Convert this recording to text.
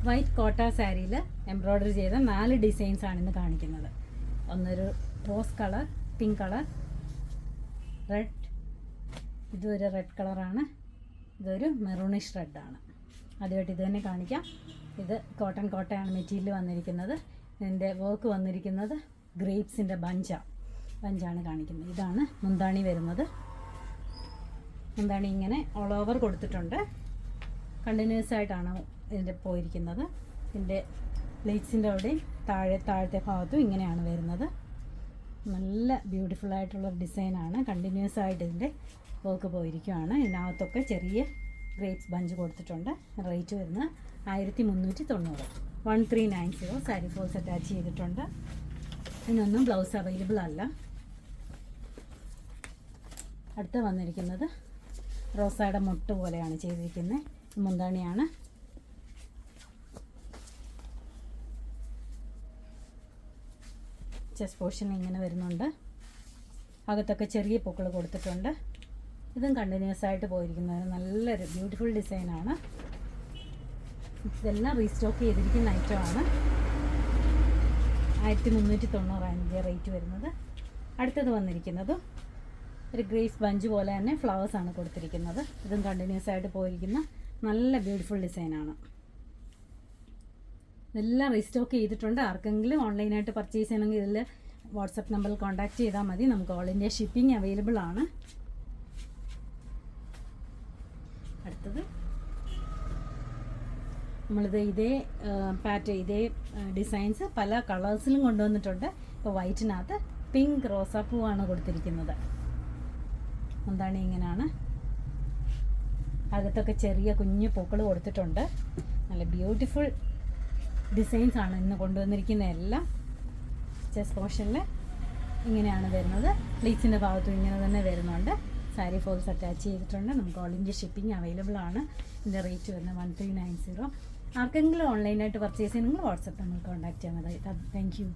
White കോട്ട സാരിയിൽ embroidery ചെയ്ത 4 ഡിസൈൻസാണ് ഇന്ന് കാണിക്കുന്നത്. ഒന്നൊരു rose colour, pink colour, red, ഇതൊരു റെഡ് കളറാണ്, ഇതൊരു മെറൂണിഷ് റെഡാണ്. ആദ്യമായിട്ട് ഇത് തന്നെ കാണിക്കാം. ഇത് കോട്ടൺ കോട്ടയാണ് മെറ്റീരിയൽ വന്നിരിക്കുന്നത്. ഇതിൻ്റെ വർക്ക് വന്നിരിക്കുന്നത് ഗ്രേപ്സിൻ്റെ ബഞ്ചാണ് കാണിക്കുന്നത്. ഇതാണ് മുന്താണി വരുന്നത്. മുന്താണി ഇങ്ങനെ ഓൾ ഓവർ കൊടുത്തിട്ടുണ്ട്. കണ്ടിന്യൂസ് ആയിട്ടാണ് ഇതിൻ്റെ പോയിരിക്കുന്നത്. ഇതിൻ്റെ പ്ലേറ്റ്സിൻ്റെ അവിടെയും താഴത്തെ ഭാഗത്തും ഇങ്ങനെയാണ് വരുന്നത്. നല്ല ബ്യൂട്ടിഫുൾ ആയിട്ടുള്ളൊരു ഡിസൈനാണ്. കണ്ടിന്യൂസ് ആയിട്ട് ഇതിൻ്റെ വർക്ക് പോയിരിക്കുകയാണ്. ഇതിനകത്തൊക്കെ ചെറിയ ഗ്രേപ്സ് ബഞ്ച് കൊടുത്തിട്ടുണ്ട്. റേറ്റ് വരുന്നത് 1390, 1390. സാരി ഫോൾസ് അറ്റാച്ച് ചെയ്തിട്ടുണ്ട്. ഇതിനൊന്നും ബ്ലൗസ് അവൈലബിൾ അല്ല. അടുത്ത് വന്നിരിക്കുന്നത് റോസായുടെ മുട്ട് പോലെയാണ് ചെയ്തിരിക്കുന്നത്. മുന്താണിയാണ്. ചെസ്റ്റ് പോർഷൻ ഇങ്ങനെ വരുന്നുണ്ട്. അകത്തൊക്കെ ചെറിയ പൂക്കൾ കൊടുത്തിട്ടുണ്ട്. ഇതും കണ്ടിന്യൂസ് ആയിട്ട് പോയിരിക്കുന്നത് നല്ലൊരു ബ്യൂട്ടിഫുൾ ഡിസൈനാണ്. ഇതെല്ലാം റീസ്റ്റോക്ക് ചെയ്തിരിക്കുന്ന ഐറ്റമാണ്. 1390 റേറ്റ് വരുന്നത്. അടുത്തത് വന്നിരിക്കുന്നത് ഒരു ഗ്രേസ് ബഞ്ച് പോലെ തന്നെ ഫ്ലവേഴ്സാണ് കൊടുത്തിരിക്കുന്നത്. ഇതും കണ്ടിന്യൂസ് ആയിട്ട് പോയിരിക്കുന്ന നല്ല ബ്യൂട്ടിഫുൾ ഡിസൈനാണ്. ഇതെല്ലാം റീസ്റ്റോക്ക് ചെയ്തിട്ടുണ്ട്. ആർക്കെങ്കിലും ഓൺലൈനായിട്ട് പർച്ചേസ് ചെയ്യണമെങ്കിൽ ഇതിൽ വാട്സപ്പ് നമ്പറിൽ കോൺടാക്റ്റ് ചെയ്താൽ മതി. നമുക്ക് ഓൾ ഇന്ത്യ ഷിപ്പിംഗ് അവൈലബിൾ ആണ്. അടുത്തത് നമ്മളിത് ഇതേ ഡിസൈൻസ് പല കളേഴ്സിലും കൊണ്ടുവന്നിട്ടുണ്ട്. ഇപ്പോൾ വൈറ്റിനകത്ത് പിങ്ക് റോസാപ്പൂവാണ് കൊടുത്തിരിക്കുന്നത്. എന്താണ് ഇങ്ങനെയാണ്. അകത്തൊക്കെ ചെറിയ കുഞ്ഞു പൂക്കൾ കൊടുത്തിട്ടുണ്ട്. നല്ല ബ്യൂട്ടിഫുൾ ഡിസൈൻസ് ആണ് ഇന്ന് കൊണ്ടുവന്നിരിക്കുന്ന എല്ലാം. ചെസ്റ്റ് പോർഷനിൽ ഇങ്ങനെയാണ് വരുന്നത്. പ്ലീറ്റ്സിൻ്റെ ഭാഗത്തും ഇങ്ങനെ തന്നെ വരുന്നുണ്ട്. സാരി ഫോൾസ് അറ്റാച്ച് ചെയ്തിട്ടുണ്ട്. നമുക്ക് ഓൾ ഇന്ത്യ ഷിപ്പിംഗ് അവൈലബിൾ ആണ്. ഇതിൻ്റെ റേറ്റ് വരുന്നത് 1390. ആർക്കെങ്കിലും ഓൺലൈനായിട്ട് പർച്ചേസ് ചെയ്യണമെങ്കിൽ വാട്സപ്പ് നമ്മൾ കോൺടാക്റ്റ് ചെയ്യാൻ മതി. Thank you.